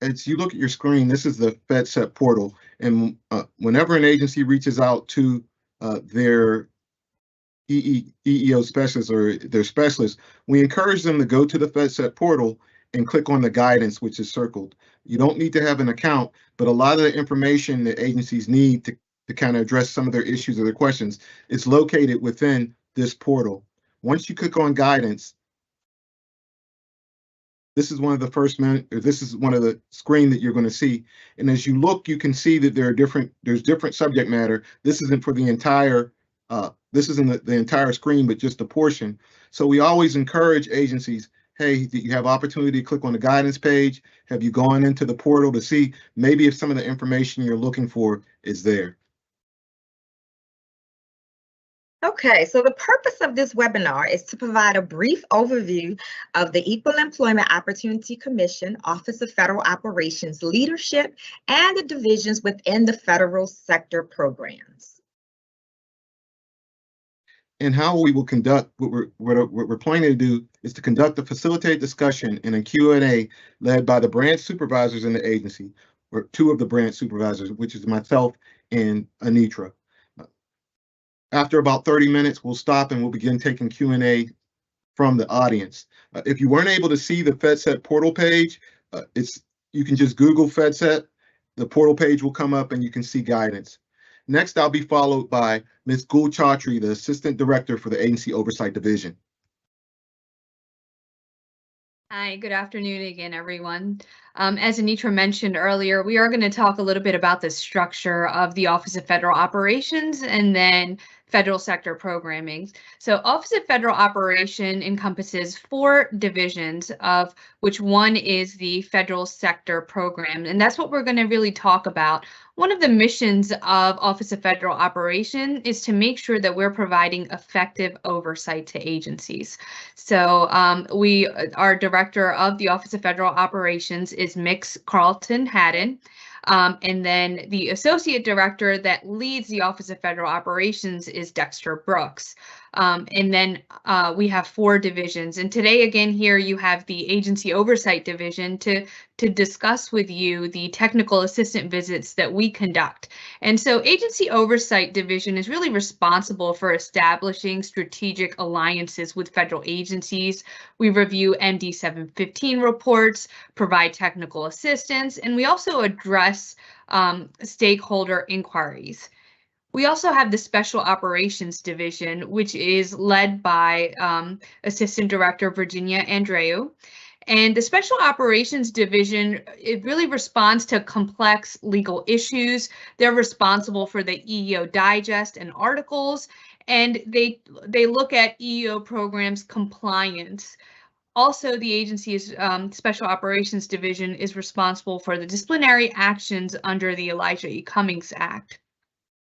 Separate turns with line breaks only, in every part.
as you look at your screen, this is the Fedset portal. And whenever an agency reaches out to their EEO specialists or their specialists, we encourage them to go to the Fedset portal and click on the guidance, which is circled. You don't need to have an account, but a lot of the information that agencies need to kind of address some of their issues or their questions is located within this portal. Once you click on guidance, this is one of the first this is one of the screen that you're going to see. And as you look, you can see that there's different subject matter. This isn't for the entire, this isn't the entire screen, but just a portion. So we always encourage agencies, hey, that you have opportunity to click on the guidance page. Have you gone into the portal to see maybe if some of the information you're looking for is there?
Okay, so the purpose of this webinar is to provide a brief overview of the Equal Employment Opportunity Commission, Office of Federal Operations leadership, and the divisions within the federal sector programs.
And how we will conduct, what we're planning to do is to conduct a facilitated discussion and a Q&A led by the branch supervisors in the agency, or two of the branch supervisors, which is myself and Anitra. After about 30 minutes, we'll stop and we'll begin taking Q&A from the audience. If you weren't able to see the Fedset portal page, you can just Google Fedset. The portal page will come up and you can see guidance. Next, I'll be followed by Ms. Gul Chaudhry, the Assistant Director for the Agency Oversight Division.
Hi, good afternoon again, everyone. As Anitra mentioned earlier, we are going to talk a little bit about the structure of the Office of Federal Operations and then federal sector programming. So Office of Federal Operation encompasses 4 divisions, of which one is the federal sector program, and that's what we're going to really talk about. One of the missions of Office of Federal Operation is to make sure that we're providing effective oversight to agencies. So our director of the Office of Federal Operations is Mix Carlton Haddon. And then the associate director that leads the Office of Federal Operations is Dexter Brooks. And then we have 4 divisions. And today, again, here you have the Agency Oversight Division to discuss with you the technical assistant visits that we conduct. And so Agency Oversight Division is really responsible for establishing strategic alliances with federal agencies. We review MD 715 reports, provide technical assistance, and we also address stakeholder inquiries. We also have the Special Operations Division, which is led by Assistant Director Virginia Andreu. And the Special Operations Division, it really responds to complex legal issues. They're responsible for the EEO digest and articles, and they look at EEO programs compliance. Also, the agency's Special Operations Division is responsible for the disciplinary actions under the Elijah E. Cummings Act.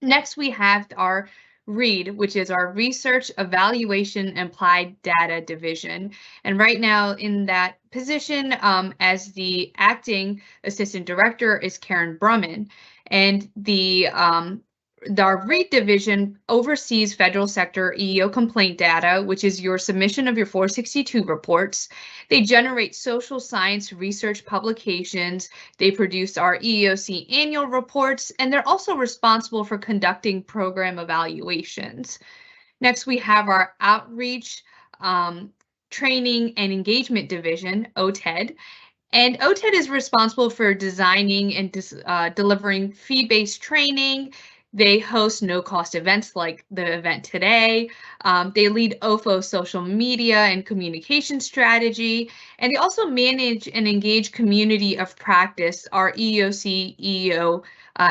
Next, we have our READ, which is our Research, Evaluation, and Applied Data Division. And right now in that position as the acting assistant director is Karen Brumman. And our READ division oversees federal sector EEO complaint data, which is your submission of your 462 reports. They generate social science research publications. They produce our EEOC annual reports, and they're also responsible for conducting program evaluations. Next, we have our Outreach, Training, and Engagement Division, OTED. And OTED is responsible for designing and delivering fee-based training. They host no-cost events like the event today. They lead OFO social media and communication strategy, and they also manage and engage community of practice, our EEOC EEO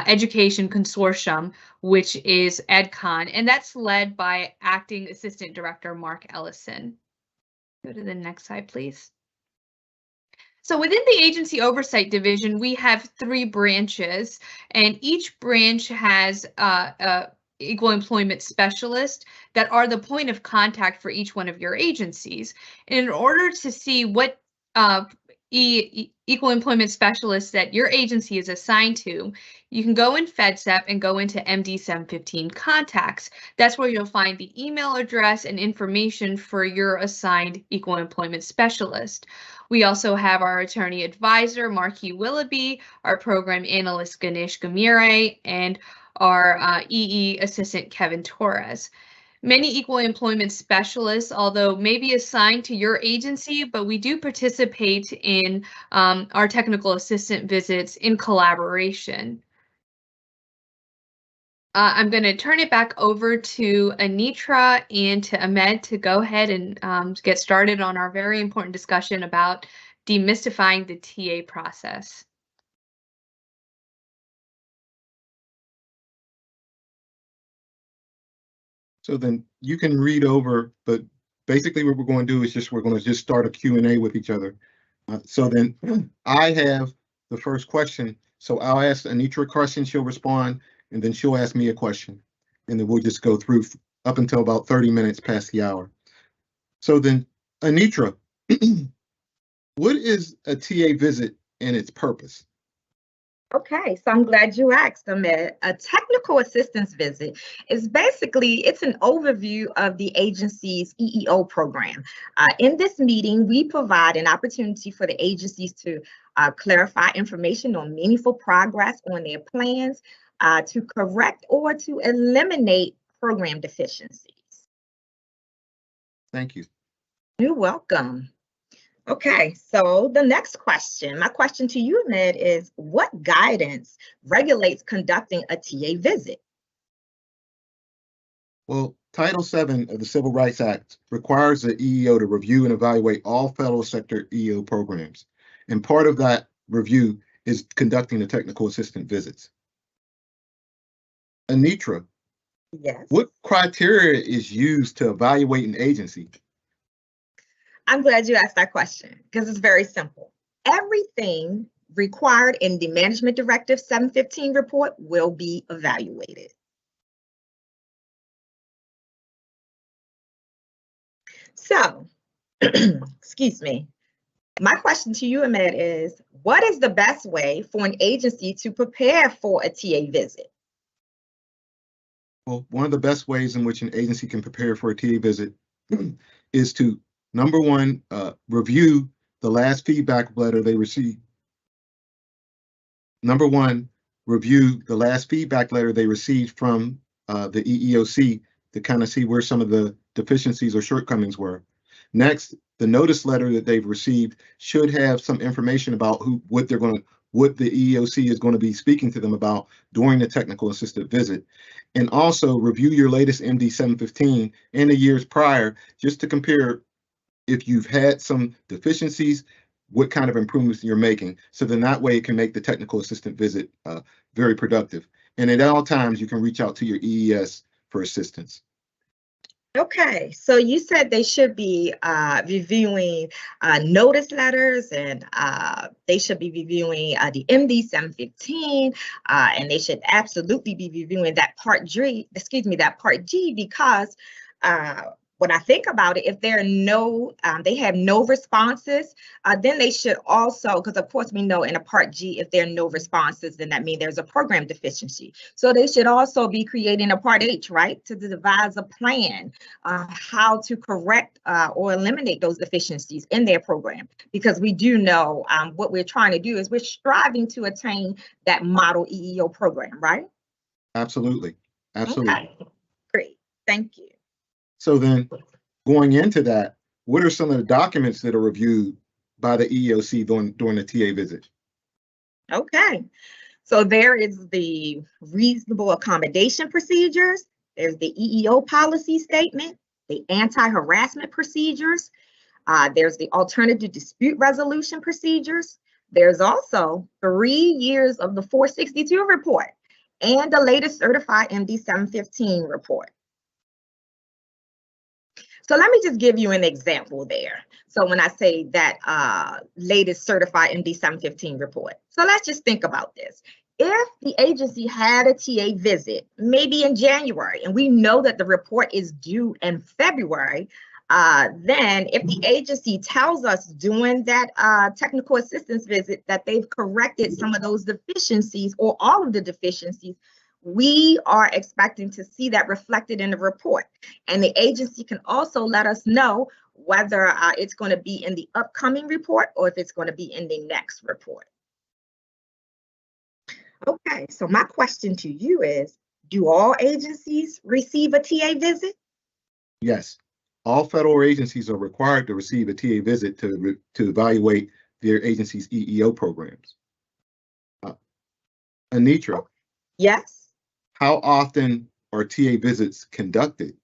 Education Consortium, which is EdCon, and that's led by Acting Assistant Director Mark Ellison. Go to the next slide, please. So within the Agency Oversight Division, we have 3 branches, and each branch has equal employment specialists that are the point of contact for each one of your agencies. And in order to see what equal employment specialists that your agency is assigned to, you can go in Fedset and go into MD 715 contacts. That's where you'll find the email address and information for your assigned equal employment specialist. We also have our attorney advisor, Marquis Willoughby, our program analyst, Ganesh Gamire, and our EE assistant, Kevin Torres. Many equal employment specialists, although may be assigned to your agency, but we do participate in our technical assistant visits in collaboration. I'm going to turn it back over to Anitra and to Ahmed to go ahead and get started on our very important discussion about demystifying the TA process.
So then you can read over, but basically what we're going to do is we're going to just start a Q&A with each other. So then I have the first question. So I'll ask Anitra a question, she'll respond, and then she'll ask me a question. And then we'll just go through up until about 30 minutes past the hour. So then, Anitra, what is a TA visit and its purpose?
Okay, so I'm glad you asked, Ahmed. A technical assistance visit is basically, it's an overview of the agency's EEO program. In this meeting, we provide an opportunity for the agencies to clarify information on meaningful progress on their plans, to correct or to eliminate program deficiencies.
Thank you.
You're welcome. Okay, so the next question, my question to you, Ahmed, is what guidance regulates conducting a TA visit?
Well, Title VII of the Civil Rights Act requires the EEO to review and evaluate all federal sector EEO programs. And part of that review is conducting the technical assistant visits. Anitra,
Yes.
what criteria is used to evaluate an agency?
I'm glad you asked that question because it's very simple. Everything required in the Management Directive 715 report will be evaluated. So, excuse me. My question to you, Ahmed, is what is the best way for an agency to prepare for a TA visit?
Well, one of the best ways in which an agency can prepare for a TA visit is to, number one, review the last feedback letter they received. Number one, review the last feedback letter they received from the EEOC to kind of see where some of the deficiencies or shortcomings were. Next, the notice letter that they've received should have some information about what the EEOC is going to be speaking to them about during the technical assistant visit. And also review your latest MD 715 and the years prior, just to compare if you've had some deficiencies, what kind of improvements you're making. So then that way it can make the technical assistant visit very productive. And at all times you can reach out to your EES for assistance.
Okay, so you said they should be reviewing notice letters, and they should be reviewing the MD 715, and they should absolutely be reviewing that Part G, because when I think about it, if there are they have no responses, then they should also, because of course we know in a Part G, if there are no responses, then that means there's a program deficiency. So they should also be creating a Part H, right, to devise a plan how to correct or eliminate those deficiencies in their program. Because we do know what we're trying to do is we're striving to attain that model EEO program, right?
Absolutely. Absolutely.
Okay, great. Thank you.
So then going into that, what are some of the documents that are reviewed by the EEOC during the TA visit?
Okay, so there is the reasonable accommodation procedures, there's the EEO policy statement, the anti-harassment procedures, there's the alternative dispute resolution procedures, there's also 3 years of the 462 report and the latest certified MD 715 report. So let me just give you an example there. So when I say that latest certified MD 715 report. So let's just think about this. If the agency had a TA visit, maybe in January, and we know that the report is due in February, then if the agency tells us during that technical assistance visit that they've corrected some of those deficiencies or all of the deficiencies, we are expecting to see that reflected in the report. And the agency can also let us know whether it's going to be in the upcoming report or if it's going to be in the next report. Okay, so my question to you is, do all agencies receive a TA visit?
Yes, all federal agencies are required to receive a TA visit to evaluate their agency's EEO programs. Anitra,
Yes.
how often are TA visits conducted?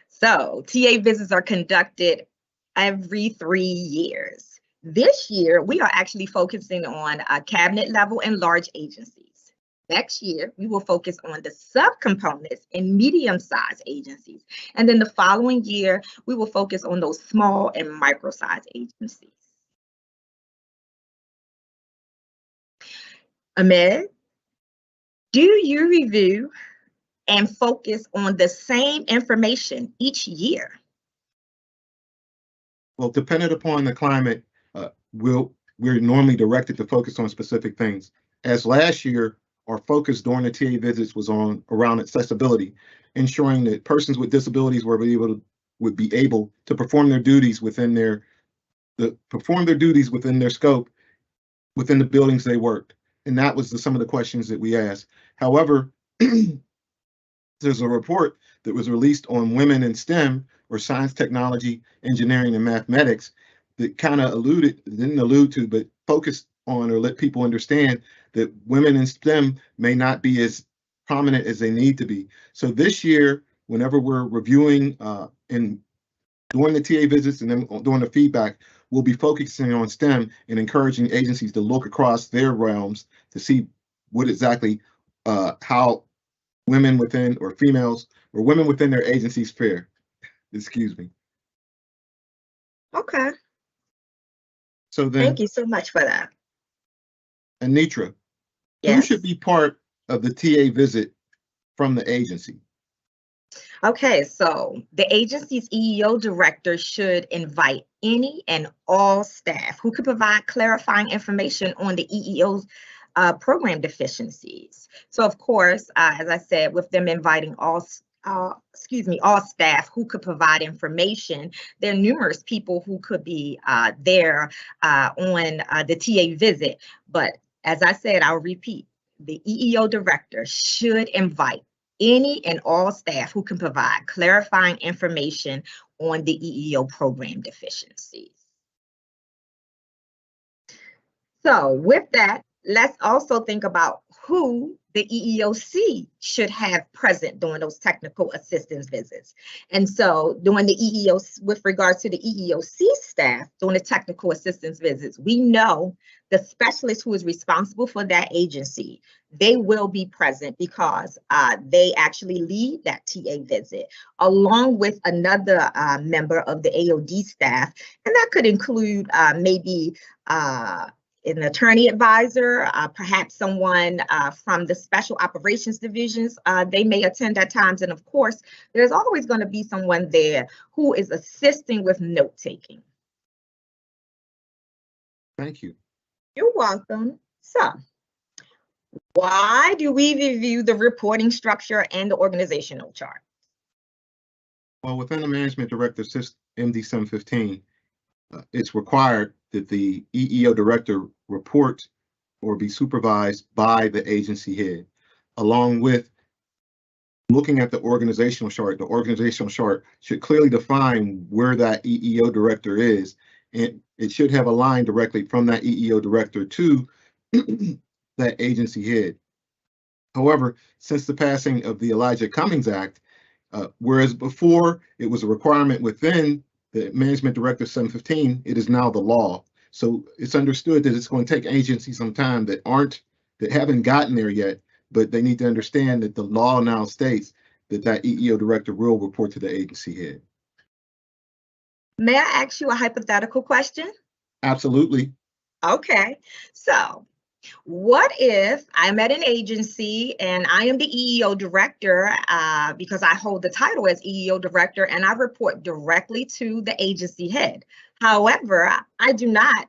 So TA visits are conducted every 3 years. This year, we are actually focusing on cabinet level and large agencies. Next year, we will focus on the subcomponents in medium-sized agencies. And then the following year, we will focus on those small and micro-sized agencies. Ahmed, do you review and focus on the same information each year?
Well, dependent upon the climate, we're normally directed to focus on specific things. As last year, our focus during the TA visits was around accessibility, ensuring that persons with disabilities would be able to perform their duties within their scope within the buildings they worked. And that was some of the questions that we asked. However, there's a report that was released on women in STEM, or science, technology, engineering, and mathematics, that kind of didn't allude to, but focused on or let people understand that women in STEM may not be as prominent as they need to be. So this year, whenever we're reviewing and during the TA visits and then during the feedback, we'll be focusing on STEM and encouraging agencies to look across their realms to see what exactly how women within or females or women within their agencies fare. Excuse me.
Okay.
So then,
thank you so much for that.
Anitra,
Yes.
who should be part of the TA visit from the agency?
Okay, so the agency's EEO director should invite any and all staff who could provide clarifying information on the EEO's program deficiencies. So of course, as I said, with them inviting all staff who could provide information, there are numerous people who could be there on the TA visit. But as I said, I'll repeat, the EEO director should invite any and all staff who can provide clarifying information on the EEO program deficiencies. So with that, let's also think about who the EEOC should have present during those technical assistance visits. And so during the EEOC, with regards to the EEOC staff during the technical assistance visits, we know the specialist who is responsible for that agency, they will be present because they actually lead that TA visit, along with another member of the AOD staff. And that could include maybe an attorney advisor, perhaps someone from the special operations divisions. They may attend at times. And of course, there's always going to be someone there who is assisting with note taking.
Thank you.
You're welcome. So, why do we review the reporting structure and the organizational chart?
Well, within the management director system, MD 715, it's required that the EEO director report or be supervised by the agency head, along with looking at the organizational chart. The organizational chart should clearly define where that EEO director is, and it should have a line directly from that EEO director to that agency head. However, since the passing of the Elijah Cummings Act, whereas before it was a requirement within the Management Directive 715, it is now the law. So it's understood that it's going to take agencies some time that haven't gotten there yet, but they need to understand that the law now states that that EEO director will report to the agency head.
May I ask you a hypothetical question?
Absolutely.
Okay, so what if I'm at an agency and I am the EEO director because I hold the title as EEO director and I report directly to the agency head? However, I do not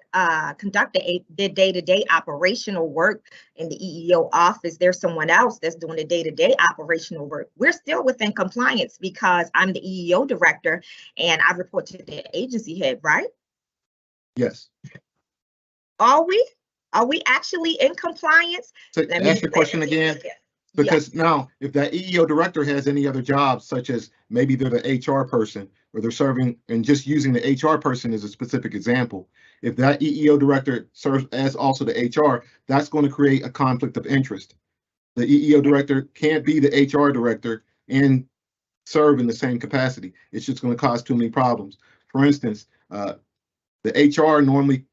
conduct the day-to-day operational work in the EEO office. There's someone else that's doing the day-to-day operational work. We're still within compliance because I'm the EEO director and I report to the agency head, right?
Yes.
Are we? Are we actually in compliance?
So ask your question again. Because now, if that EEO director has any other jobs, such as maybe they're the HR person or they're serving, and just using the HR person as a specific example, if that EEO director serves as also the HR, that's going to create a conflict of interest. The EEO director can't be the HR director and serve in the same capacity. It's just going to cause too many problems. For instance, the HR normally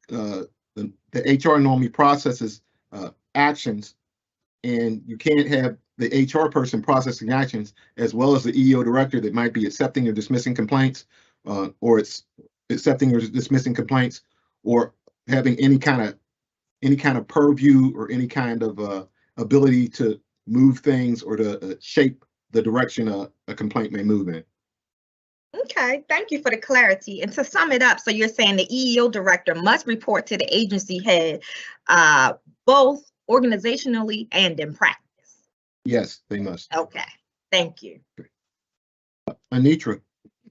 processes actions, and you can't have the HR person processing actions as well as the EEO director that might be accepting or dismissing complaints, or it's accepting or dismissing complaints, or having any kind of purview or any kind of ability to move things or to shape the direction a complaint may move in.
Okay, thank you for the clarity. And to sum it up, so you're saying the EEO director must report to the agency head, both organizationally and in practice.
Yes, they must.
Okay, thank you.
Anitra.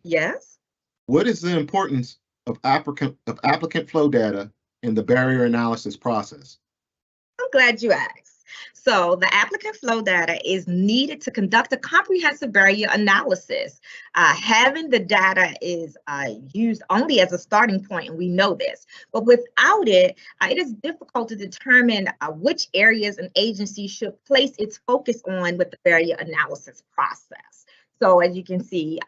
Yes.
What is the importance of applicant flow data in the barrier analysis process?
I'm glad you asked. So the applicant flow data is needed to conduct a comprehensive barrier analysis. Having the data is used only as a starting point, and we know this. But without it, it is difficult to determine which areas an agency should place its focus on with the barrier analysis process. So as you can see,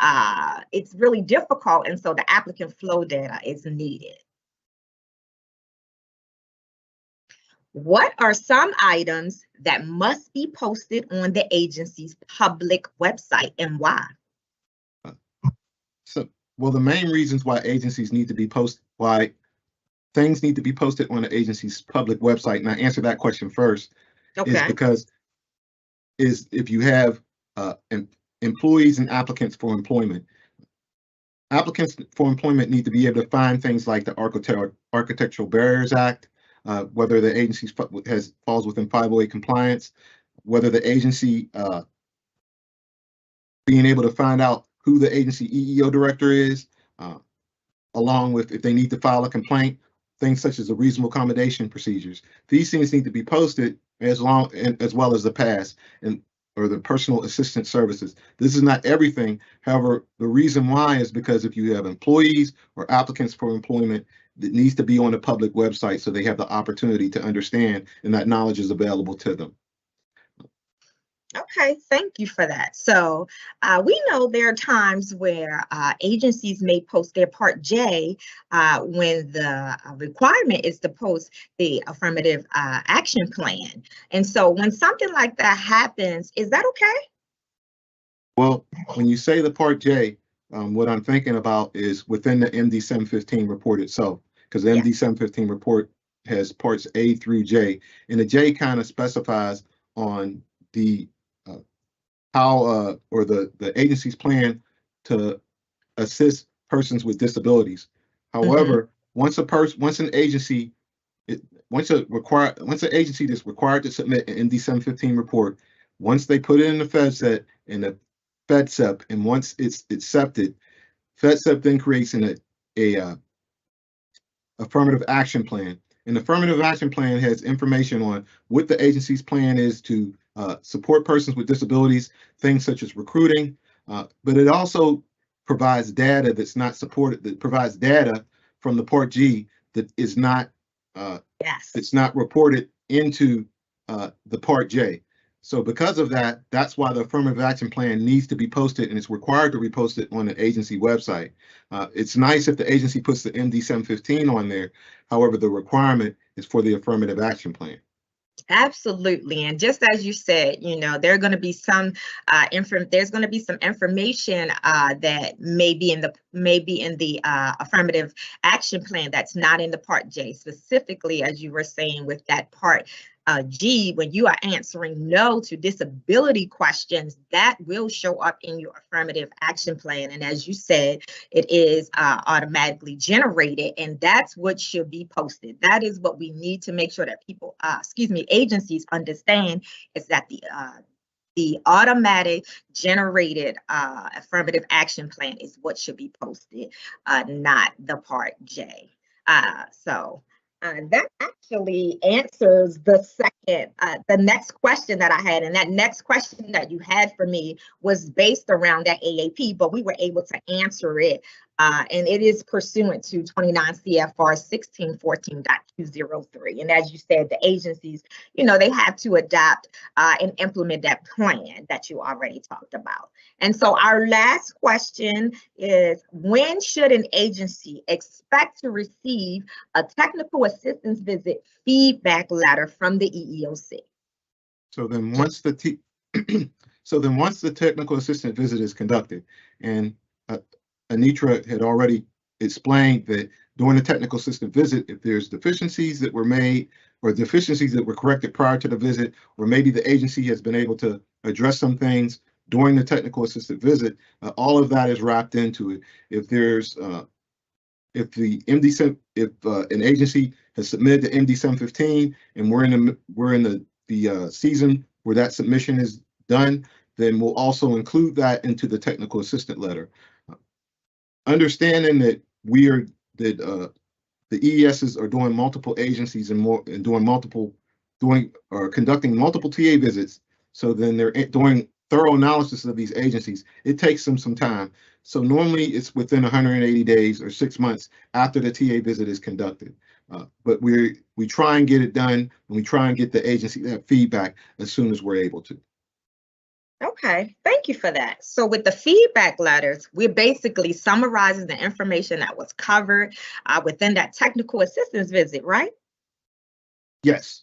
it's really difficult, and so the applicant flow data is needed. What are some items that must be posted on the agency's public website and why?
Well, the main reasons why agencies need to be why things need to be posted on the agency's public website, and I answer that question first, is because if you have employees and applicants for employment, applicants for employment need to be able to find things like the Architectural Barriers Act, whether the agency falls within 508 compliance, whether the agency being able to find out who the agency EEO director is, along with if they need to file a complaint, things such as the reasonable accommodation procedures. These things need to be posted as well as the PASS or the personal assistance services. This is not everything. However, the reason why is because if you have employees or applicants for employment, it needs to be on the public website so they have the opportunity to understand and that knowledge is available to them.
Okay, thank you for that. So we know there are times where agencies may post their Part J when the requirement is to post the affirmative action plan. And so when something like that happens, is that okay?
Well, when you say the Part J, what I'm thinking about is within the MD 715 report itself, because the MD 715 report has parts A through J, and the J kind of specifies on the how or the agency's plan to assist persons with disabilities. However, once an agency that's required to submit an MD 715 report, once they put it in the Fedset and the Fedset, and once it's accepted, Fedset then creates a affirmative action plan. An affirmative action plan has information on what the agency's plan is to support persons with disabilities, things such as recruiting, but it also provides data that's not supported, that provides data from the Part G that is not, it's not reported into the Part J. So because of that, that's why the affirmative action plan needs to be posted, and it's required to be posted on the agency website. It's nice if the agency puts the MD 715 on there. However, the requirement is for the affirmative action plan.
Absolutely, and just as you said, you know, there are going to be some there's going to be some information that may be in the affirmative action plan that's not in the Part J, specifically as you were saying with that part G, when you are answering no to disability questions, that will show up in your affirmative action plan. And as you said, it is automatically generated, and that's what should be posted. That is what we need to make sure that people, agencies understand, is that the automatic generated affirmative action plan is what should be posted, not the Part J. That actually answers the next question that I had. And that next question that you had for me was based around that AAP, but we were able to answer it. And it is pursuant to 29 CFR 1614.203. And as you said, the agencies, they have to adapt and implement that plan that you already talked about. And so our last question is, when should an agency expect to receive a technical assistance visit feedback letter from the EEOC?
So then once the technical assistant visit is conducted, and Anitra had already explained that during the technical assistant visit, if there's deficiencies that were made or deficiencies that were corrected prior to the visit, or maybe the agency has been able to address some things during the technical assistant visit, all of that is wrapped into it. If there's if an agency has submitted the MD 715 and we're in the season where that submission is done, then we'll also include that into the technical assistant letter. Understanding that the EESs are doing multiple agencies and conducting multiple TA visits. So then they're doing thorough analysis of these agencies. It takes them some time. So normally it's within 180 days or 6 months after the TA visit is conducted. But we try and get it done, and we try and get the agency that feedback as soon as we're able to.
Okay, thank you for that. So with the feedback letters, we're basically summarizing the information that was covered within that technical assistance visit, right?
Yes.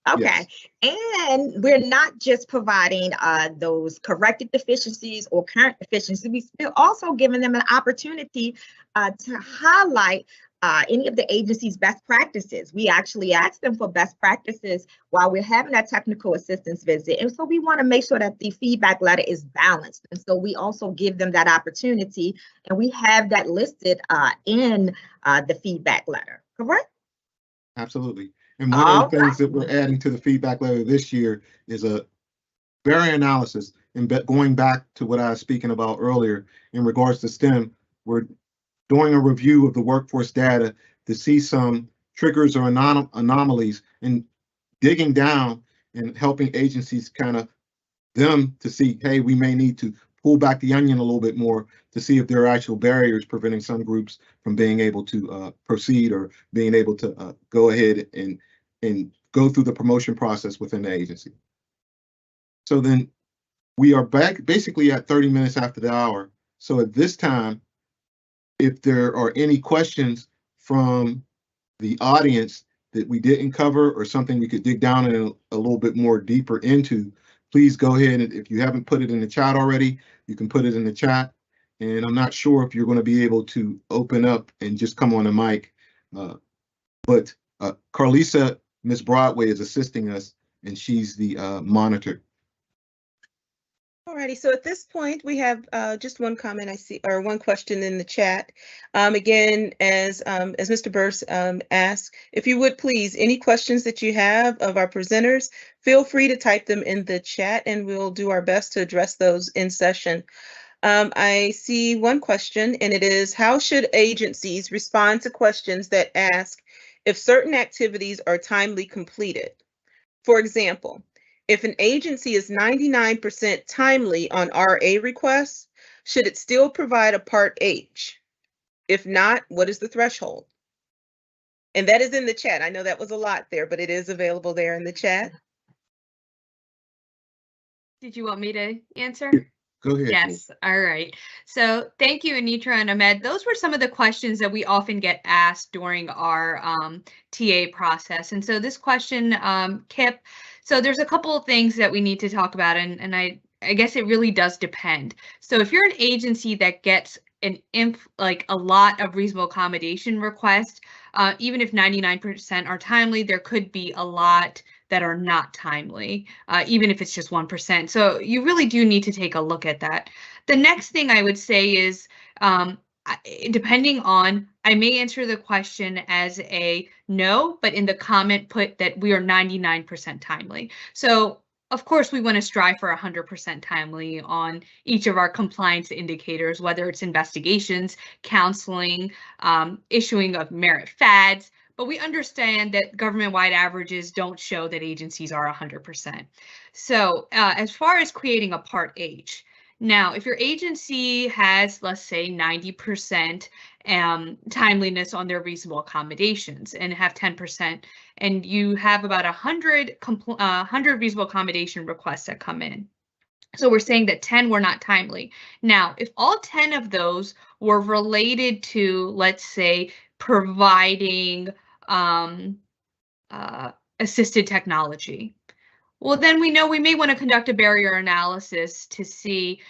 Okay, yes. And we're not just providing those corrected deficiencies or current deficiencies, we're also giving them an opportunity to highlight any of the agency's best practices. We actually ask them for best practices while we're having that technical assistance visit. And so we want to make sure that the feedback letter is balanced. And so we also give them that opportunity, and we have that listed in the feedback letter, correct?
Absolutely. And one of the things that we're adding to the feedback letter this year is a variant analysis. And going back to what I was speaking about earlier in regards to STEM, we're doing a review of the workforce data to see some triggers or anomalies, and digging down and helping agencies to see, hey, we may need to pull back the onion a little bit more to see if there are actual barriers preventing some groups from being able to proceed or being able to go ahead and go through the promotion process within the agency. So then we are back basically at 30 minutes after the hour. So at this time, if there are any questions from the audience that we didn't cover or something we could dig down in a little bit more deeper into, please go ahead, and if you haven't put it in the chat already, you can put it in the chat. And I'm not sure if you're going to be able to open up and just come on the mic, but Carlisa, Miss Broadway, is assisting us, and she's the monitor.
Alrighty, so at this point we have just one comment I see, or one question in the chat. Again, as Mr. Burse asked, if you would please, any questions that you have of our presenters, feel free to type them in the chat and we'll do our best to address those in session. I see one question, and it is, how should agencies respond to questions that ask if certain activities are timely completed? For example, if an agency is 99% timely on RA requests, should it still provide a Part H? If not, what is the threshold? And that is in the chat. I know that was a lot there, but it is available there in the chat.
Did you want me to answer?
Go ahead.
Yes. All right. So thank you, Anitra and Ahmed. Those were some of the questions that we often get asked during our TA process. And so this question, Kip, so there's a couple of things that we need to talk about, and I guess it really does depend. So if you're an agency that gets a lot of reasonable accommodation requests, even if 99% are timely, there could be a lot that are not timely, even if it's just 1%. So you really do need to take a look at that. The next thing I would say is, depending on, I may answer the question as a no, but in the comment put that we are 99% timely. So of course, we want to strive for 100% timely on each of our compliance indicators, whether it's investigations, counseling, issuing of merit FADs, but we understand that government-wide averages don't show that agencies are 100%. So as far as creating a Part H, now, if your agency has, let's say, 90% timeliness on their reasonable accommodations and have 10%, and you have about 100 reasonable accommodation requests that come in. So we're saying that 10 were not timely. Now, if all 10 of those were related to, let's say, providing assisted technology, well, then we know we may want to conduct a barrier analysis to see,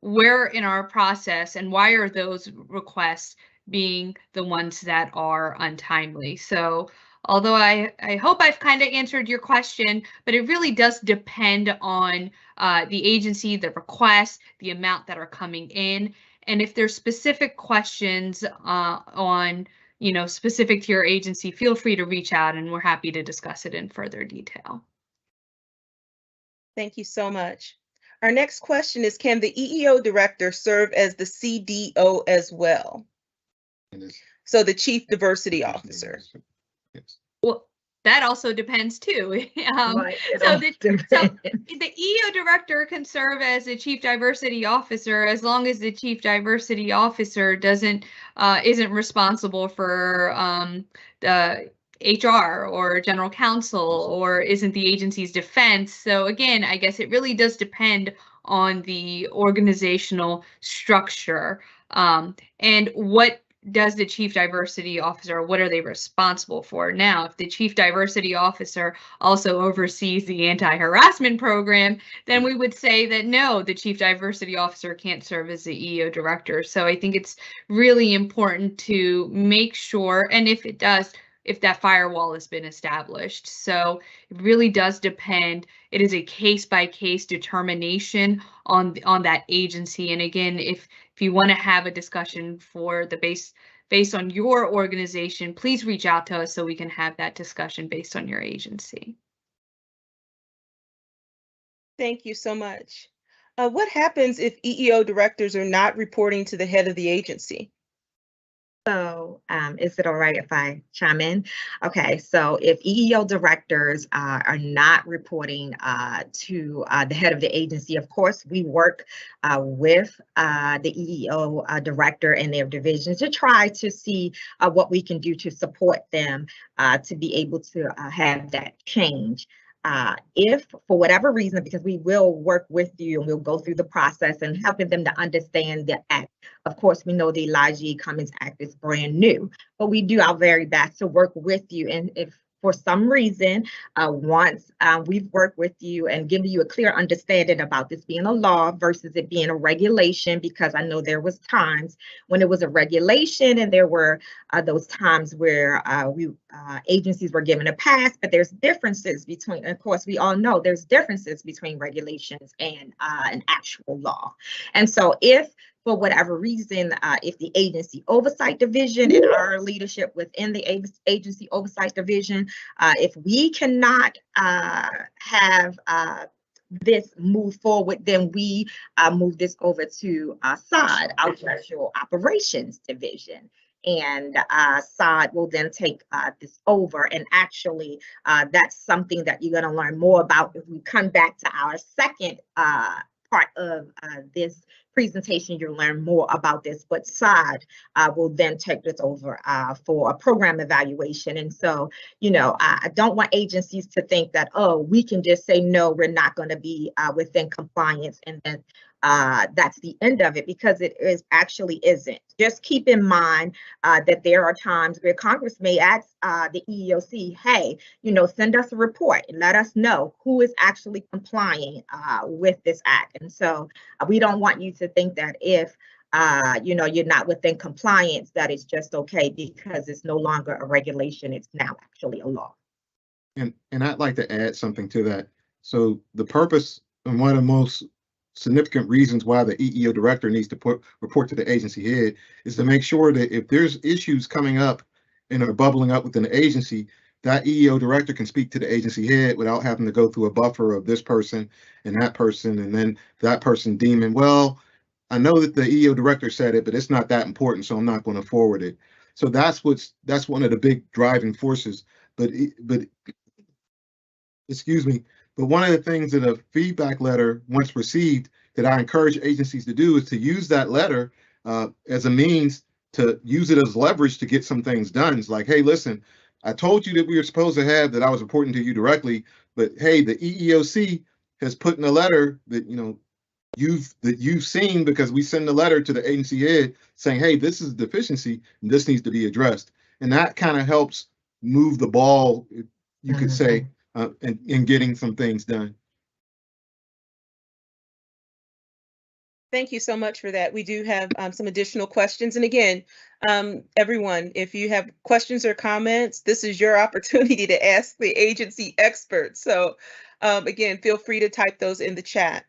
where in our process and why are those requests being the ones that are untimely. So although I hope I've kind of answered your question, but it really does depend on the agency, the request, the amount that are coming in. And if there's specific questions on, specific to your agency, feel free to reach out and we're happy to discuss it in further detail.
Thank you so much. Our next question is, can the EEO director serve as the CDO as well? So the Chief Diversity Officer.
Yes.
Well, that also depends too.
Right,
So the EEO director can serve as a Chief Diversity Officer as long as the Chief Diversity Officer isn't responsible for the HR or general counsel or isn't the agency's defense. So again, I guess it really does depend on the organizational structure and what does the Chief Diversity Officer, what are they responsible for? Now, if the Chief Diversity Officer also oversees the anti-harassment program, then we would say that no, the Chief Diversity Officer can't serve as the EEO director. So I think it's really important to make sure, and if it does, if that firewall has been established. So it really does depend. It is a case-by-case determination on that agency. And again, if you want to have a discussion for the based on your organization, please reach out to us so we can have that discussion based on your agency.
Thank you so much. What happens if EEO directors are not reporting to the head of the agency?
So is it all right if I chime in? Okay, so if EEO directors are not reporting to the head of the agency, of course, we work with the EEO director and their divisions to try to see what we can do to support them to be able to have that change. If for whatever reason, because we will work with you and we'll go through the process and helping them to understand the act. Of course, we know the Elijah E. Cummings Act is brand new, but we do our very best to work with you. And if for some reason, once we've worked with you and given you a clear understanding about this being a law versus it being a regulation, because I know there was times when it was a regulation and there were those times where agencies were given a pass, but there's differences between, of course, we all know there's differences between regulations and an actual law. And so if for whatever reason, if the Agency Oversight Division and our leadership within the Agency Oversight Division, if we cannot have this move forward, then we move this over to SOD, our Special Operations Division. And SOD will then take this over. And actually, that's something that you're going to learn more about if we come back to our second part of this presentation. You'll learn more about this, but SOD will then take this over for a program evaluation. And so, I don't want agencies to think that, oh, we can just say, no, we're not going to be within compliance and then that's the end of it, because it actually isn't. Just keep in mind that there are times where Congress may ask the EEOC, hey, send us a report and let us know who is actually complying with this act. And so we don't want you to think that if you're not within compliance, that it's just okay because it's no longer a regulation, it's now actually a law.
and I'd like to add something to that. So the purpose and one of the most significant reasons why the EEO director needs to report to the agency head is to make sure that if there's issues coming up and are bubbling up within the agency, that EEO director can speak to the agency head without having to go through a buffer of this person and then that person deeming, well, I know that the EEO director said it, but it's not that important, so I'm not going to forward it. So that's one of the big driving forces. But excuse me, but one of the things that a feedback letter, once received, that I encourage agencies to do is to use that letter as a means to use it as leverage to get some things done. It's like, hey, listen, I told you that we were supposed to have that I was reporting to you directly, but hey, the EEOC has put in a letter that you've seen, because we send a letter to the agency head saying, hey, this is a deficiency and this needs to be addressed. And that kind of helps move the ball, you could say, in getting some things done.
Thank you so much for that. We do have some additional questions. And again, everyone, if you have questions or comments, this is your opportunity to ask the agency experts. So again, feel free to type those in the chat.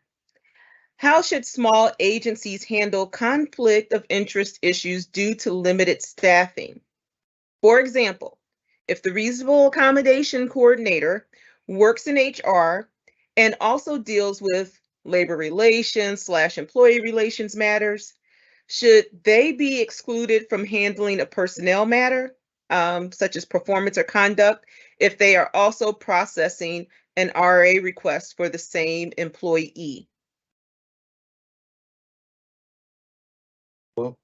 How should small agencies handle conflict of interest issues due to limited staffing? For example, if the reasonable accommodation coordinator works in HR and also deals with labor relations / employee relations matters, should they be excluded from handling a personnel matter, such as performance or conduct, if they are also processing an RA request for the same employee?
Well,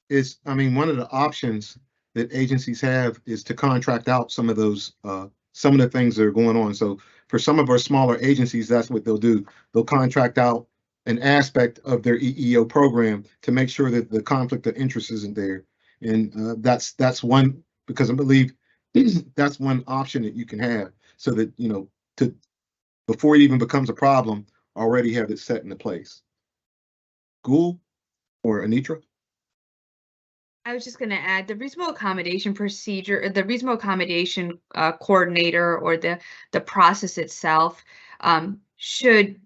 one of the options that agencies have is to contract out some of those, some of the things that are going on. So for some of our smaller agencies, that's what they'll do. They'll contract out an aspect of their EEO program to make sure that the conflict of interest isn't there. And that's one, because I believe that's one option that you can have, so that, before it even becomes a problem, already have it set into place. Gul or Anitra?
I was just going to add the reasonable accommodation procedure, the reasonable accommodation coordinator, or the process itself should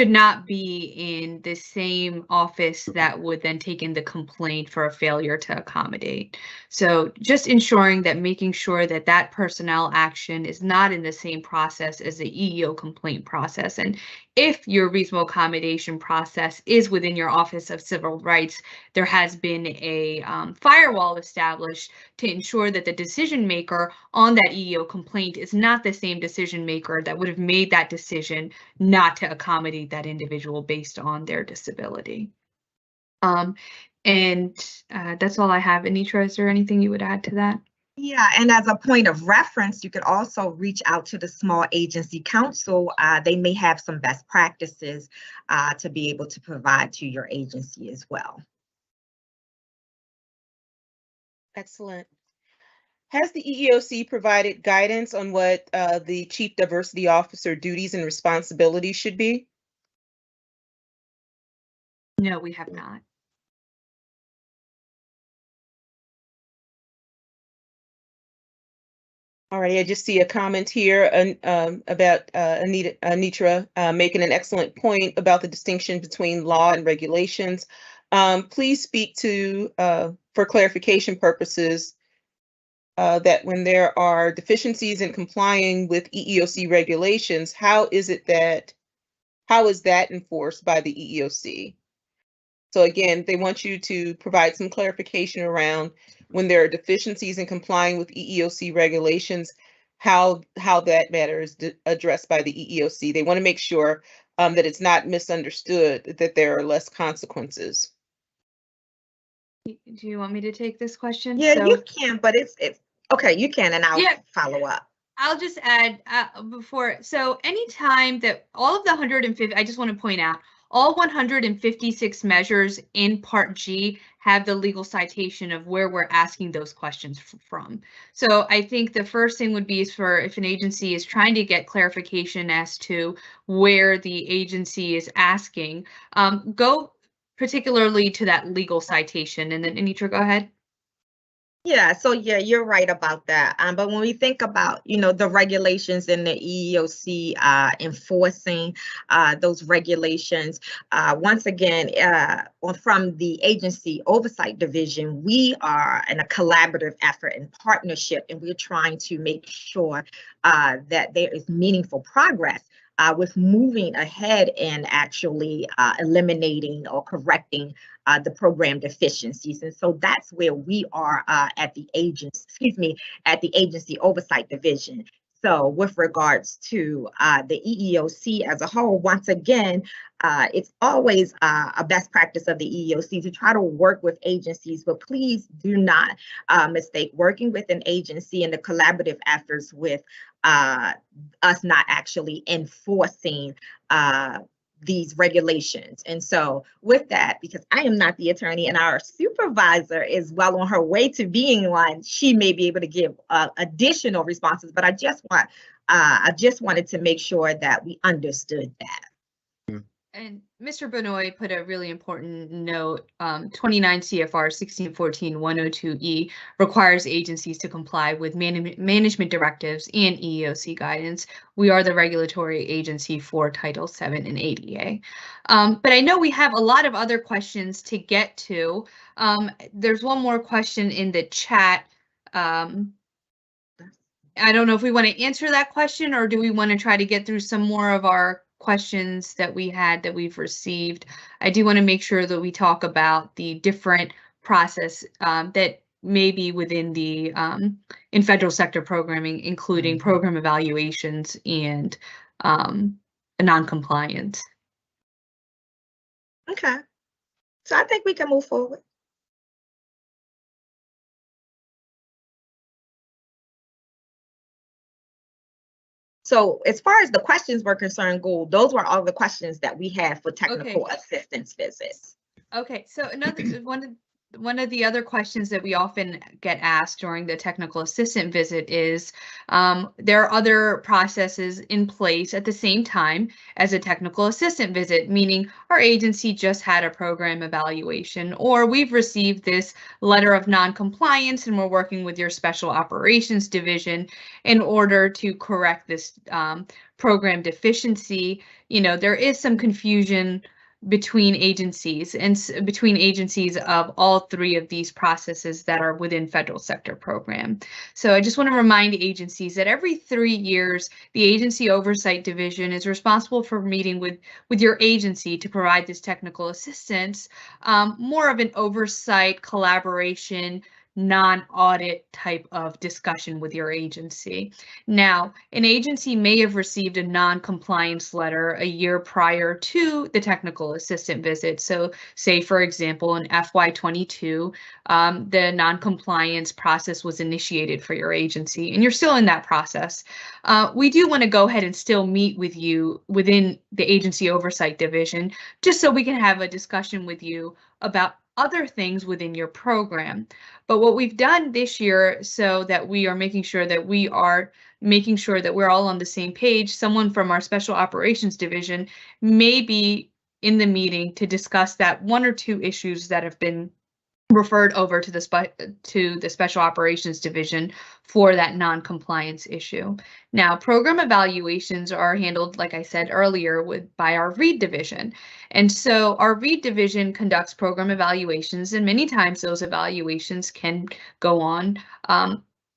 not be in the same office that would then take in the complaint for a failure to accommodate. So just ensuring that, making sure that that personnel action is not in the same process as the EEO complaint process. And if your reasonable accommodation process is within your Office of Civil Rights, there has been a firewall established to ensure that the decision maker on that EEO complaint is not the same decision maker that would have made that decision not to accommodate that individual based on their disability. And that's all I have. Anitra, is there anything you would add to that?
Yeah, and as a point of reference, you could also reach out to the Small Agency Council. They may have some best practices to be able to provide to your agency as well.
Excellent. Has the EEOC provided guidance on what the Chief Diversity Officer duties and responsibilities should be?
No, we have not.
Alrighty, I just see a comment here about Anitra making an excellent point about the distinction between law and regulations. Please speak to, for clarification purposes, that when there are deficiencies in complying with EEOC regulations, how is that enforced by the EEOC? So again, they want you to provide some clarification around when there are deficiencies in complying with EEOC regulations, how that matter is addressed by the EEOC. They want to make sure that it's not misunderstood, that there are less consequences.
Do you want me to take this question?
Yeah, you can, but it's okay. You can, and I'll follow up.
I'll just add before. So anytime that all of the 150, I just want to point out, all 156 measures in Part G have the legal citation of where we're asking those questions from. So I think the first thing would be is for if an agency is trying to get clarification as to where the agency is asking, go particularly to that legal citation. And then Anitra, go ahead.
Yeah, so yeah, you're right about that. But when we think about, the regulations in the EEOC enforcing those regulations, once again, from the Agency Oversight Division, we are in a collaborative effort and partnership, and we're trying to make sure that there is meaningful progress with moving ahead and actually eliminating or correcting the program deficiencies. And so that's where we are at the Agency Oversight Division. So with regards to the EEOC as a whole, once again, it's always a best practice of the EEOC to try to work with agencies, but please do not mistake working with an agency and the collaborative efforts with us not actually enforcing these regulations. And so with that, because I am not the attorney and our supervisor is well on her way to being one, she may be able to give additional responses, but I just wanted to make sure that we understood that.
And Mr. Benoit put a really important note. 29 CFR 1614-102E requires agencies to comply with management directives and EEOC guidance. We are the regulatory agency for Title VII and ADA. But I know we have a lot of other questions to get to. There's one more question in the chat. I don't know if we want to answer that question, or do we want to try to get through some more of our questions that we've received. I do want to make sure that we talk about the different process that may be within the in federal sector programming, including program evaluations and non-compliance.
Okay, so I think we can move forward. So as far as the questions were concerned, Gould, those were all the questions that we had for technical assistance visits.
Okay, so another one of the other questions that we often get asked during the technical assistant visit is, there are other processes in place at the same time as a technical assistant visit, meaning our agency just had a program evaluation, or we've received this letter of non-compliance and we're working with your special operations division in order to correct this program deficiency. There is some confusion between agencies of all three of these processes that are within federal sector program. So I just want to remind agencies that every 3 years, the Agency Oversight Division is responsible for meeting with your agency to provide this technical assistance, more of an oversight, collaboration, non-audit type of discussion with your agency. Now, an agency may have received a non-compliance letter a year prior to the technical assistant visit. So say, for example, in FY22, the non-compliance process was initiated for your agency and you're still in that process. We do want to go ahead and still meet with you within the Agency Oversight Division, just so we can have a discussion with you about other things within your program. But what we've done this year, so that we are making sure that we're all on the same page, someone from our Special Operations Division may be in the meeting to discuss that 1 or 2 issues that have been referred over to the Special Operations Division for that non-compliance issue. Now, program evaluations are handled, like I said earlier, by our READ division. And so our READ division conducts program evaluations, and many times those evaluations can go on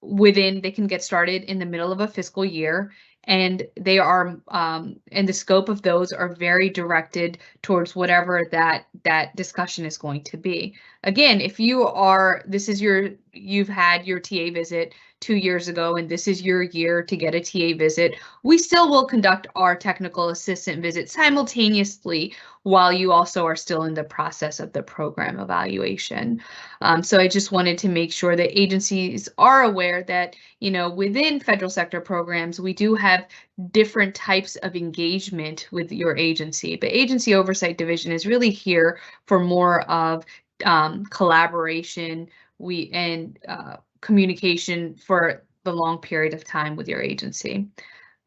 they can get started in the middle of a fiscal year, and they are and the scope of those are very directed towards whatever that discussion is going to be. Again, if you've had your TA visit 2 years ago and this is your year to get a TA visit, we still will conduct our technical assistant visit simultaneously while you also are still in the process of the program evaluation. So I just wanted to make sure that agencies are aware that, within federal sector programs, we do have different types of engagement with your agency. But Agency Oversight Division is really here for more of collaboration and communication for the long period of time with your agency.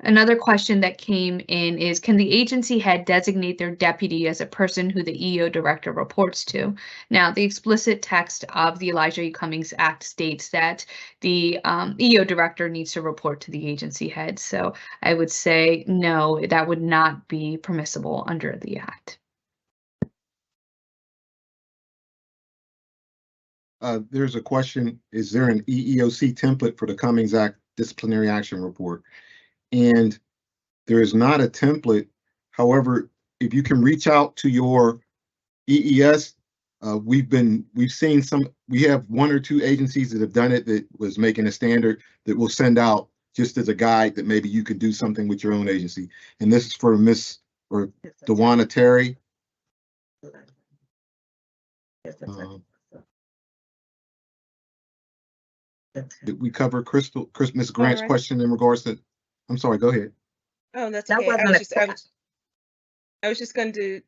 Another question that came in is, can the agency head designate their deputy as a person who the EEO director reports to? Now, the explicit text of the Elijah E. Cummings Act states that the EEO director needs to report to the agency head. So I would say no, that would not be permissible under the Act.
There's a question, is there an EEOC template for the Cummings Act disciplinary action report? And there is not a template. However, if you can reach out to your EES, we have one or two agencies that have done it that was making a standard that we'll send out just as a guide that maybe you could do something with your own agency. And this is for Miss or Dewana Terry. Did we cover Miss Grant's question in regards to? I'm sorry. Go ahead.
Oh, that's okay. I was just going to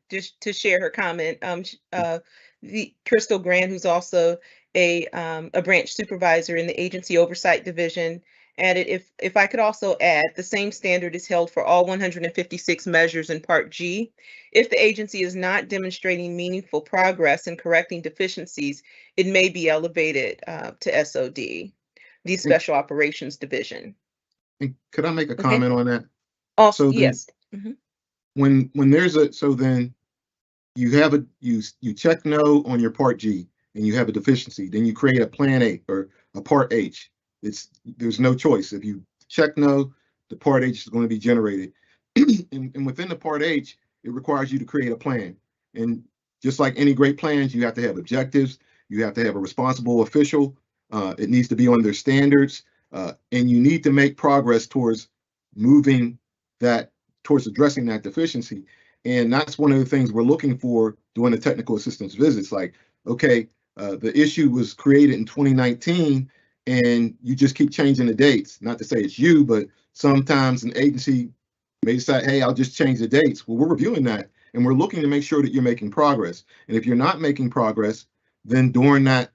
share her comment. The Crystal Grant, who's also a branch supervisor in the Agency Oversight Division, added, if I could also add, the same standard is held for all 156 measures in Part G. If the agency is not demonstrating meaningful progress in correcting deficiencies, it may be elevated to SOD, the Special Operations Division.
And could I make a comment on that?
Also, yes.
When there's then you have you check no on your Part G and you have a deficiency, then you create a Plan A or a Part H. There's no choice. If you check no, the Part H is going to be generated. and within the Part H, it requires you to create a plan. And just like any great plans, you have to have objectives. You have to have a responsible official. It needs to be on their standards. And you need to make progress towards towards addressing that deficiency. And that's one of the things we're looking for during the technical assistance visits. Like, okay, the issue was created in 2019 and you just keep changing the dates. Not to say it's you, but sometimes an agency may decide, hey, I'll just change the dates. Well, we're reviewing that and we're looking to make sure that you're making progress. And if you're not making progress, then during that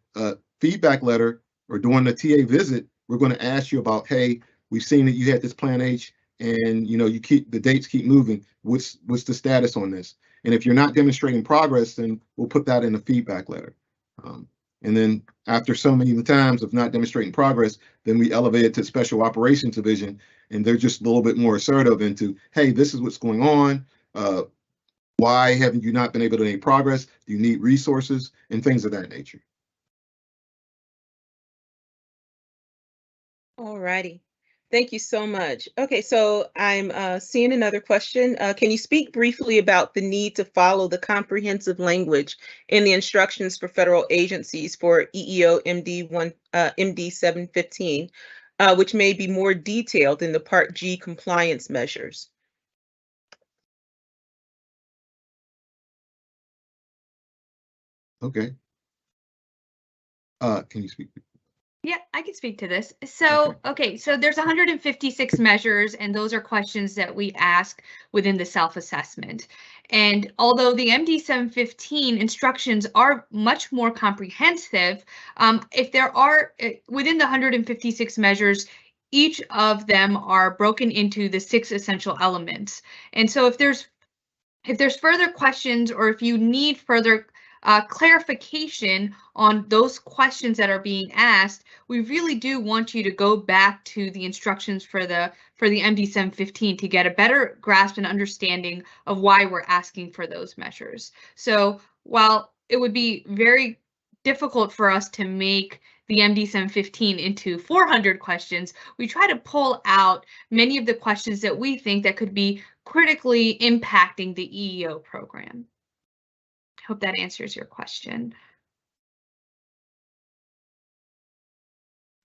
feedback letter or during the TA visit, we're going to ask you about, hey, we've seen that you had this Plan H and the dates keep moving. What's the status on this? And if you're not demonstrating progress, then we'll put that in the feedback letter. And then after so many times of not demonstrating progress, then we elevate it to Special Operations Division, and they're just a little bit more assertive into, hey, this is what's going on. Why haven't you not been able to make progress? Do you need resources and things of that nature?
All righty. Thank you so much. Okay, so I'm seeing another question. Can you speak briefly about the need to follow the comprehensive language in the instructions for federal agencies for EEO MD 715, which may be more detailed in the Part G compliance measures?
Okay. Can you speak?
Yeah, I can speak to this. So, okay, so there's 156 measures, and those are questions that we ask within the self-assessment. And although the MD 715 instructions are much more comprehensive, if there are within the 156 measures, each of them are broken into the 6 essential elements. And so if there's further questions or if you need further clarification on those questions that are being asked, we really do want you to go back to the instructions for the MD 715 to get a better grasp and understanding of why we're asking for those measures. So while it would be very difficult for us to make the MD 715 into 400 questions, we try to pull out many of the questions that we think that could be critically impacting the EEO program. Hope that answers your question.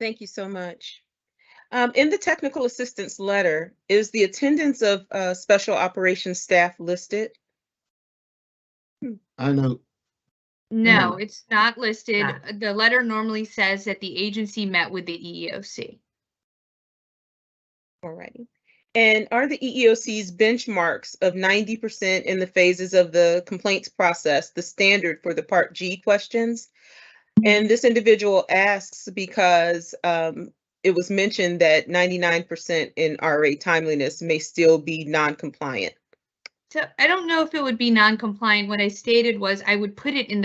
Thank you so much. In the technical assistance letter, is the attendance of special operations staff listed?
I know.
No, it's not listed. The letter normally says that the agency met with the EEOC.
All righty. And are the EEOC's benchmarks of 90% in the phases of the complaints process the standard for the Part G questions? And this individual asks because it was mentioned that 99% in RA timeliness may still be non-compliant.
So I don't know if it would be non-compliant. What I stated was I would put it in the